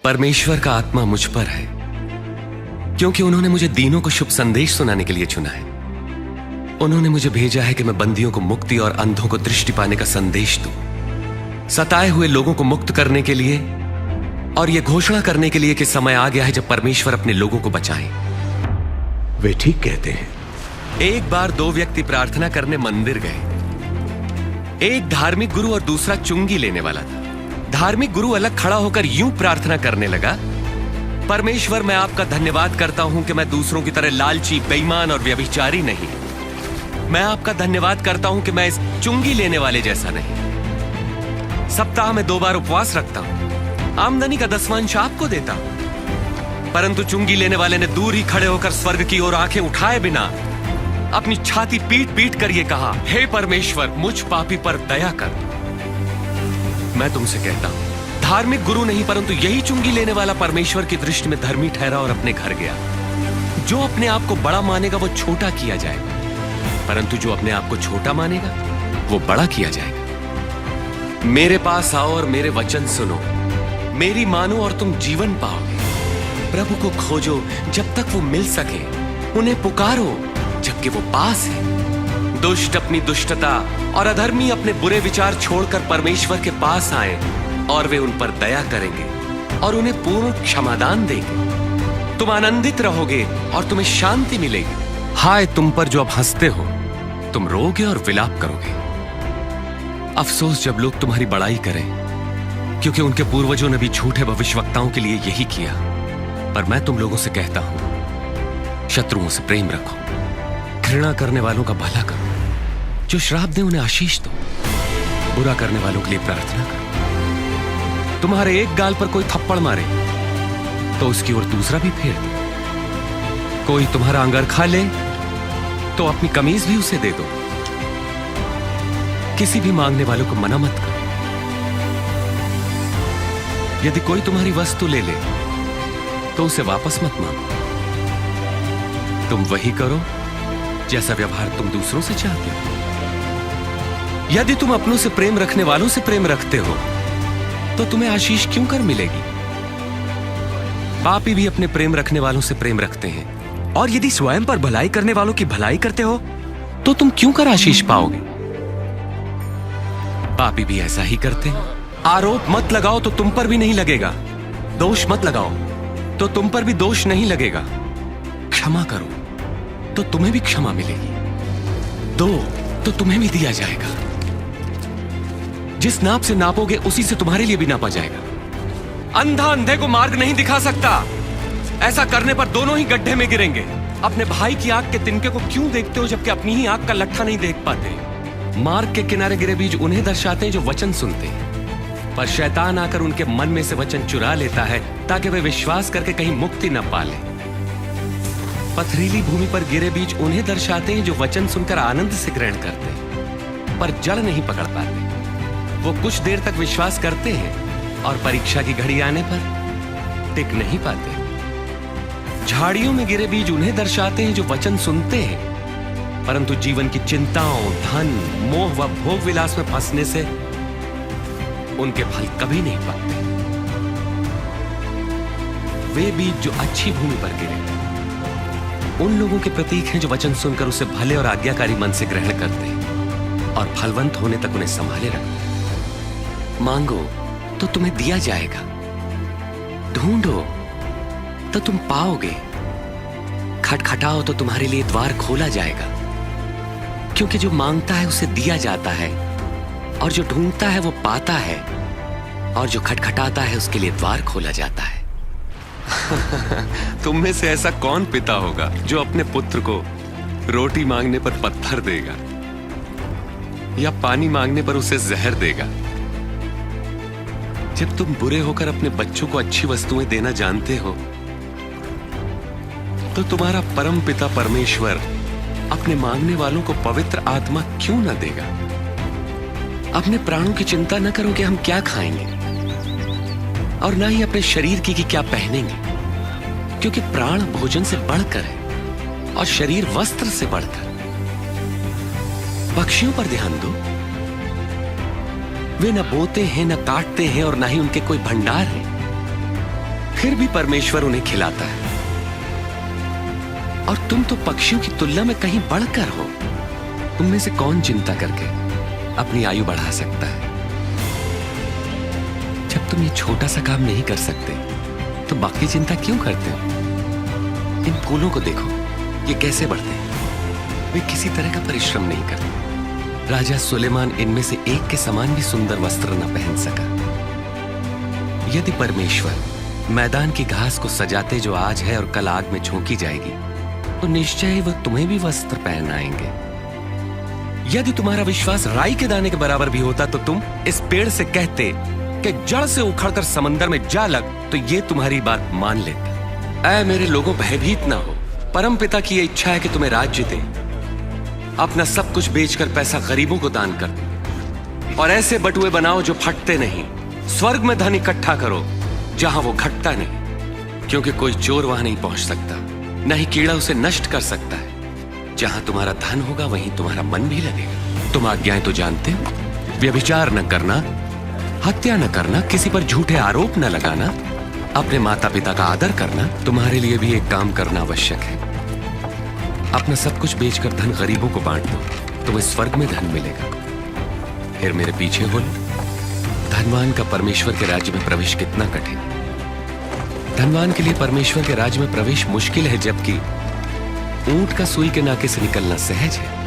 परमेश्वर का आत्मा मुझ पर है, क्योंकि उन्होंने मुझे दीनों को शुभ संदेश सुनाने के लिए चुना है। उन्होंने मुझे भेजा है कि मैं बंदियों को मुक्ति और अंधों को दृष्टि पाने का संदेश दूं, सताए हुए लोगों को मुक्त करने के लिए और यह घोषणा करने के लिए कि समय आ गया है जब परमेश्वर अपने लोगों को बचाए। वे ठीक कहते हैं। एक बार दो व्यक्ति प्रार्थना करने मंदिर गए। एक धार्मिक गुरु और दूसरा चुंगी लेने वाला था। धार्मिक गुरु अलग खड़ा होकर यूं प्रार्थना करने लगा, परमेश्वर, मैं आपका धन्यवाद करता हूं कि मैं दूसरों की तरह लालची, बेईमान और व्यभिचारी नहीं। मैं आपका धन्यवाद करता हूं कि मैं इस चुंगी लेने वाले जैसा नहीं। सप्ताह में 2 बार उपवास रखता हूं, आमदनी का 10वां आपको देता हूं। परंतु चुंगी लेने वाले ने दूर ही खड़े होकर स्वर्ग की ओर आंखें उठाए बिना अपनी छाती पीट पीट कर यह कहा, हे परमेश्वर, मुझ पापी पर दया कर। मैं तुमसे कहता हूं, धार्मिक गुरु नहीं परंतु यही चुंगी लेने वाला परमेश्वर की दृष्टि में धर्मी ठहरा और अपने घर गया। जो अपने आप को बड़ा मानेगा वो छोटा किया जाएगा, परंतु जो अपने आप को छोटा मानेगा वो बड़ा किया जाएगा। मेरे पास आओ और मेरे वचन सुनो, मेरी मानो और तुम जीवन पाओगे। प्रभु को खोजो जब तक वो मिल सके, उन्हें पुकारो जबकि वो पास है। दुष्ट अपनी दुष्टता और अधर्मी अपने बुरे विचार छोड़कर परमेश्वर के पास आए और वे उन पर दया करेंगे और उन्हें पूर्ण क्षमादान देंगे। तुम आनंदित रहोगे और तुम्हें शांति मिलेगी। हाय तुम पर जो अब हंसते हो, तुम रोगे और विलाप करोगे। अफसोस जब लोग तुम्हारी बड़ाई करें, क्योंकि उनके पूर्वजों ने भी झूठे भविष्यवक्ताओं के लिए यही किया। पर मैं तुम लोगों से कहता हूं, शत्रुओं से प्रेम रखो, घृणा करने वालों का भला करो, जो श्राप दे उन्हें आशीष दो, बुरा करने वालों के लिए प्रार्थना करो। तुम्हारे एक गाल पर कोई थप्पड़ मारे तो उसकी ओर दूसरा भी फेर दो। कोई तुम्हारा अंगरखा ले तो अपनी कमीज भी उसे दे दो। किसी भी मांगने वालों को मना मत करो। यदि कोई तुम्हारी वस्तु ले ले तो उसे वापस मत मांगो। तुम वही करो जैसा व्यवहार तुम दूसरों से चाहते हो। यदि तुम अपनों से प्रेम रखने वालों से प्रेम रखते हो तो तुम्हें आशीष क्यों कर मिलेगी? पापी भी अपने प्रेम रखने वालों से प्रेम रखते हैं। और यदि स्वयं पर भलाई करने वालों की भलाई करते हो तो तुम क्यों कर आशीष पाओगे? पापी भी ऐसा ही करते हैं। आरोप मत लगाओ तो तुम पर भी नहीं लगेगा, दोष मत लगाओ तो तुम पर भी दोष नहीं लगेगा। क्षमा करो तो तुम्हें भी क्षमा मिलेगी, दो तो तुम्हें भी दिया जाएगा। जिस नाप से नापोगे उसी से तुम्हारे लिए भी नापा जाएगा। अंधा अंधे को मार्ग नहीं दिखा सकता, ऐसा करने पर दोनों ही गड्ढे में गिरेंगे। अपने भाई की आंख के तिनके को क्यों देखते हो जबकि अपनी ही आंख का लट्ठा नहीं देख पाते? मार्ग के किनारे गिरे बीज उन्हें दर्शाते हैं जो वचन सुनते हैं, पर शैतान आकर उनके मन में से वचन चुरा लेता है ताकि वे विश्वास करके कहीं मुक्ति न पाले। पथरीली भूमि पर गिरे बीज उन्हें दर्शाते हैं जो वचन सुनकर आनंद से ग्रहण करते हैं, पर जड़ नहीं पकड़ पाते। वो कुछ देर तक विश्वास करते हैं और परीक्षा की घड़ी आने पर टिक नहीं पाते। झाड़ियों में गिरे बीज उन्हें दर्शाते हैं जो वचन सुनते हैं, परंतु जीवन की चिंताओं, धन, मोह व भोग विलास में फंसने से उनके फल कभी नहीं पकते। वे बीज जो अच्छी भूमि पर गिरे उन लोगों के प्रतीक हैं जो वचन सुनकर उसे भले और आज्ञाकारी मन से ग्रहण करते हैं और फलवंत होने तक उन्हें संभाले रखते हैं। मांगो तो तुम्हें दिया जाएगा, ढूंढो तो तुम पाओगे, खटखटाओ तो तुम्हारे लिए द्वार खोला जाएगा। क्योंकि जो मांगता है उसे दिया जाता है, और जो ढूंढता है वो पाता है, और जो खटखटाता है उसके लिए द्वार खोला जाता है। तुम में से ऐसा कौन पिता होगा जो अपने पुत्र को रोटी मांगने पर पत्थर देगा या पानी मांगने पर उसे जहर देगा? जब तुम बुरे होकर अपने बच्चों को अच्छी वस्तुएं देना जानते हो तो तुम्हारा परम पिता परमेश्वर अपने मांगने वालों को पवित्र आत्मा क्यों न देगा? अपने प्राणों की चिंता न करो कि हम क्या खाएंगे, और ना ही अपने शरीर की कि क्या पहनेंगे, क्योंकि प्राण भोजन से बढ़कर है और शरीर वस्त्र से बढ़कर। पक्षियों पर ध्यान दो, वे न बोते हैं, न काटते हैं, और ना ही उनके कोई भंडार है, फिर भी परमेश्वर उन्हें खिलाता है। और तुम तो पक्षियों की तुलना में कहीं बढ़कर हो। तुम में से कौन चिंता करके अपनी आयु बढ़ा सकता है? जब तुम ये छोटा सा काम नहीं कर सकते तो बाकी चिंता क्यों करते हो? इन फूलों को देखो, ये कैसे बढ़ते हैं। वे किसी तरह का परिश्रम नहीं करते। राजा सुलेमान इनमें से एक के समान भी सुंदर वस्त्र न पहन सका। यदि परमेश्वर मैदान की घास को सजाते जो आज है और कल आग में झोंकी जाएगी, तो निश्चय ही वह तुम्हें भी वस्त्र पहनाएंगे। यदि तुम्हारा विश्वास राई के दाने के बराबर भी होता तो तुम इस पेड़ से कहते कि जड़ से उखड़कर समंदर में जा लग, तो ये तुम्हारी बात मान लेता। ऐ मेरे लोगों, भयभीत ना हो। परम पिता की यह इच्छा है कि तुम्हें राज्य दे। अपना सब कुछ बेचकर पैसा गरीबों को दान कर दो और ऐसे बटुए बनाओ जो फटते नहीं। स्वर्ग में धन इकट्ठा करो जहां वो घटता नहीं, क्योंकि कोई चोर वहां नहीं पहुंच सकता, न ही कीड़ा उसे नष्ट कर सकता है। जहां तुम्हारा धन होगा वहीं तुम्हारा मन भी लगेगा। तुम आज्ञाएं तो जानते हो, व्यभिचार न करना, हत्या न करना, किसी पर झूठे आरोप न लगाना, अपने माता पिता का आदर करना। तुम्हारे लिए भी एक काम करना आवश्यक है। अपना सब कुछ बेचकर धन गरीबों को बांट दो, तुम्हें स्वर्ग में धन मिलेगा। फिर मेरे पीछे हो लो। धनवान का परमेश्वर के राज्य में प्रवेश कितना कठिन है। धनवान के लिए परमेश्वर के राज्य में प्रवेश मुश्किल है, जबकि ऊंट का सुई के नाके से निकलना सहज है।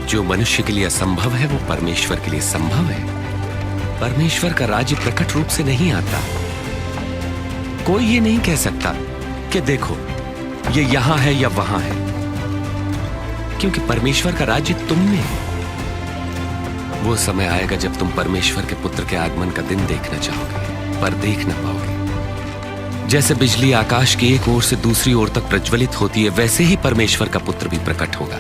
जो मनुष्य के लिए असंभव है वो परमेश्वर के लिए संभव है। परमेश्वर का राज्य प्रकट रूप से नहीं आता। कोई ये नहीं कह सकता कि देखो ये यहां है या वहां है, क्योंकि परमेश्वर का राज्य तुम में है। वो समय आएगा जब तुम परमेश्वर के पुत्र के आगमन का दिन देखना चाहोगे, पर देख ना पाओगे। जैसे बिजली आकाश की एक ओर से दूसरी ओर तक प्रज्वलित होती है, वैसे ही परमेश्वर का पुत्र भी प्रकट होगा।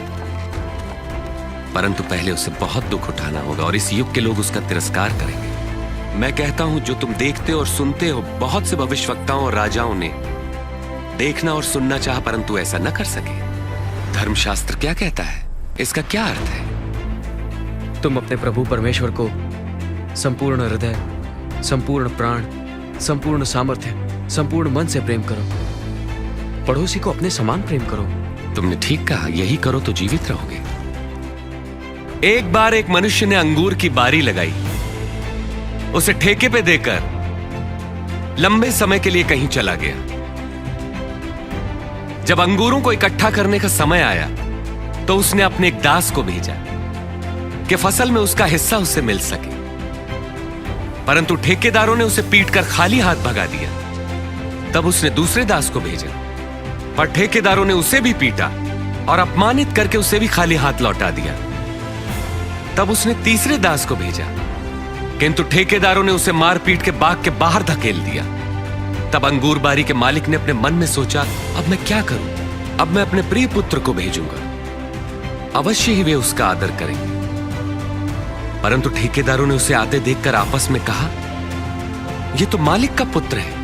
परंतु पहले उसे बहुत दुख उठाना होगा और इस युग के लोग उसका तिरस्कार करेंगे। मैं कहता हूं, जो तुम देखते और सुनते हो, बहुत से भविष्यवक्ताओं और राजाओं ने देखना और सुनना चाहा, परंतु ऐसा न कर सके। धर्मशास्त्र क्या कहता है? इसका क्या अर्थ है? तुम अपने प्रभु परमेश्वर को संपूर्ण हृदय, संपूर्ण प्राण, संपूर्ण सामर्थ्य, संपूर्ण मन से प्रेम करो। पड़ोसी को अपने समान प्रेम करो। तुमने ठीक कहा, यही करो तो जीवित रहोगे। एक बार एक मनुष्य ने अंगूर की बारी लगाई, उसे ठेके पे देकर लंबे समय के लिए कहीं चला गया। जब अंगूरों को इकट्ठा करने का समय आया तो उसने अपने एक दास को भेजा कि फसल में उसका हिस्सा उससे मिल सके, परंतु ठेकेदारों ने उसे पीटकर खाली हाथ भगा दिया। तब उसने दूसरे दास को भेजा, पर ठेकेदारों ने उसे भी पीटा और अपमानित करके उसे भी खाली हाथ लौटा दिया। तब उसने तीसरे दास को भेजा, किंतु ठेकेदारों ने उसे मार पीट के बाग के बाहर धकेल दिया। तब अंगूर बारी के मालिक ने अपने मन में सोचा, अब मैं क्या करूं? अब मैं अपने प्रिय पुत्र को भेजूंगा, अवश्य ही वे उसका आदर करेंगे। परंतु ठेकेदारों ने उसे आते देखकर आपस में कहा, यह तो मालिक का पुत्र है,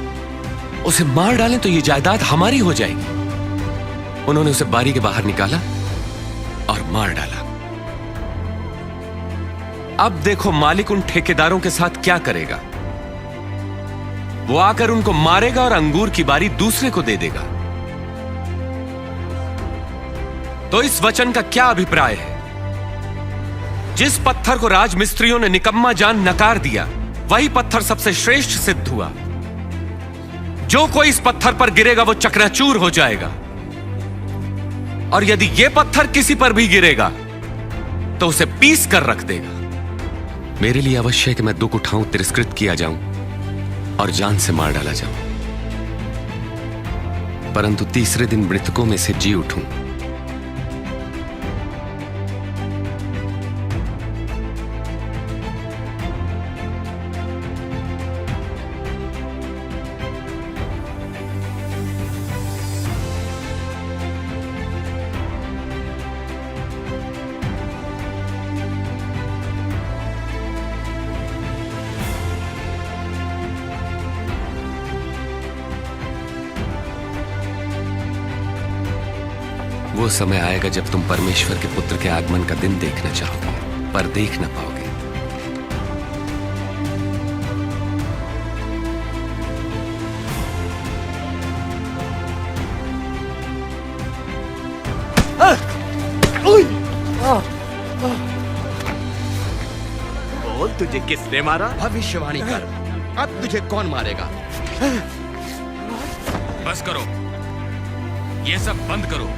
उसे मार डालें तो यह जायदाद हमारी हो जाएगी। उन्होंने उसे बारी के बाहर निकाला और मार डाला। अब देखो मालिक उन ठेकेदारों के साथ क्या करेगा। वो आकर उनको मारेगा और अंगूर की बारी दूसरे को दे देगा। तो इस वचन का क्या अभिप्राय है? जिस पत्थर को राजमिस्त्रियों ने निकम्मा जान नकार दिया, वही पत्थर सबसे श्रेष्ठ सिद्ध हुआ। जो कोई इस पत्थर पर गिरेगा वो चकनाचूर हो जाएगा, और यदि यह पत्थर किसी पर भी गिरेगा तो उसे पीस कर रख देगा। मेरे लिए अवश्य है कि मैं दुख उठाऊं, तिरस्कृत किया जाऊं और जान से मार डाला जाऊं, परंतु तीसरे दिन मृतकों में से जी उठूं। वो समय आएगा जब तुम परमेश्वर के पुत्र के आगमन का दिन देखना चाहोगे, पर देख ना पाओगे। तुझे किसने मारा? भविष्यवाणी कर, अब तुझे कौन मारेगा? बस करो, ये सब बंद करो।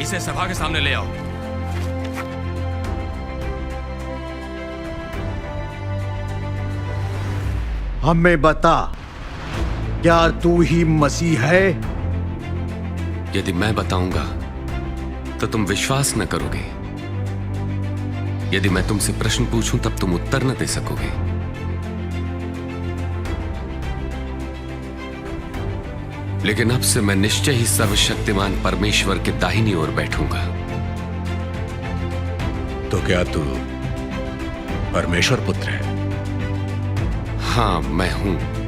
इसे सभा के सामने ले आओ। हमें बता, क्या तू ही मसीह है? यदि मैं बताऊंगा तो तुम विश्वास न करोगे। यदि मैं तुमसे प्रश्न पूछूं तब तुम उत्तर न दे सकोगे। लेकिन अब से मैं निश्चय ही सर्वशक्तिमान परमेश्वर के दाहिनी ओर बैठूंगा। तो क्या तू परमेश्वर पुत्र है? हां, मैं हूं।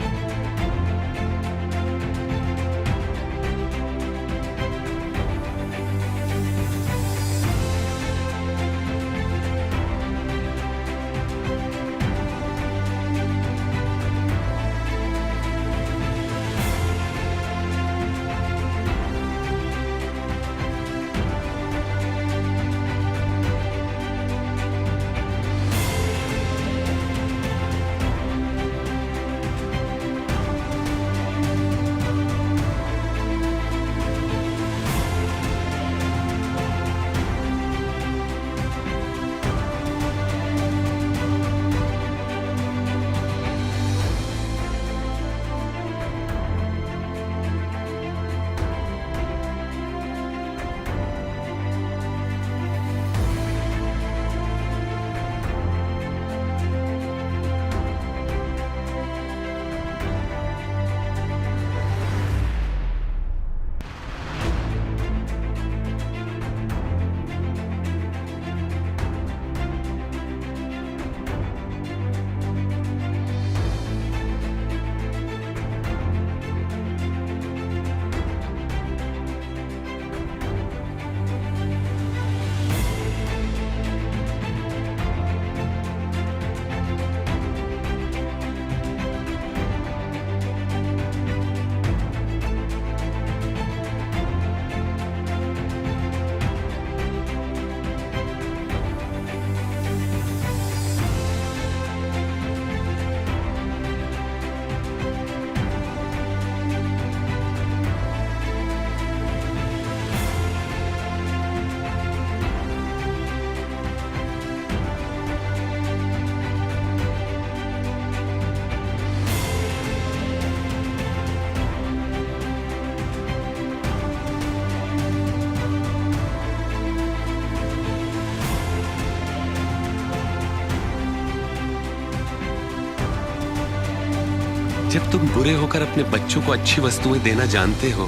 जब तुम बुरे होकर अपने बच्चों को अच्छी वस्तुएं देना जानते हो,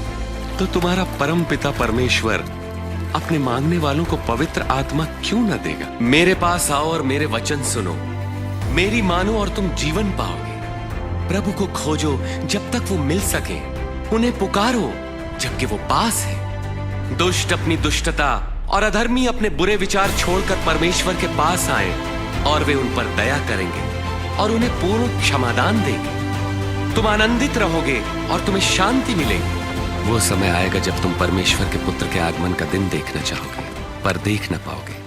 तो तुम्हारा परम पिता परमेश्वर अपने मांगने वालों को पवित्र आत्मा क्यों न देगा? मेरे पास आओ और मेरे वचन सुनो, मेरी मानो और तुम जीवन पाओगे। प्रभु को खोजो जब तक वो मिल सके, उन्हें पुकारो जबकि वो पास है। दुष्ट अपनी दुष्टता और अधर्मी अपने बुरे विचार छोड़कर परमेश्वर के पास आए और वे उन पर दया करेंगे और उन्हें पूर्ण क्षमादान देंगे। तुम आनंदित रहोगे और तुम्हें शांति मिलेगी। वो समय आएगा जब तुम परमेश्वर के पुत्र के आगमन का दिन देखना चाहोगे, पर देख ना पाओगे।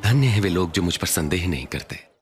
धन्य है वे लोग जो मुझ पर संदेह नहीं करते।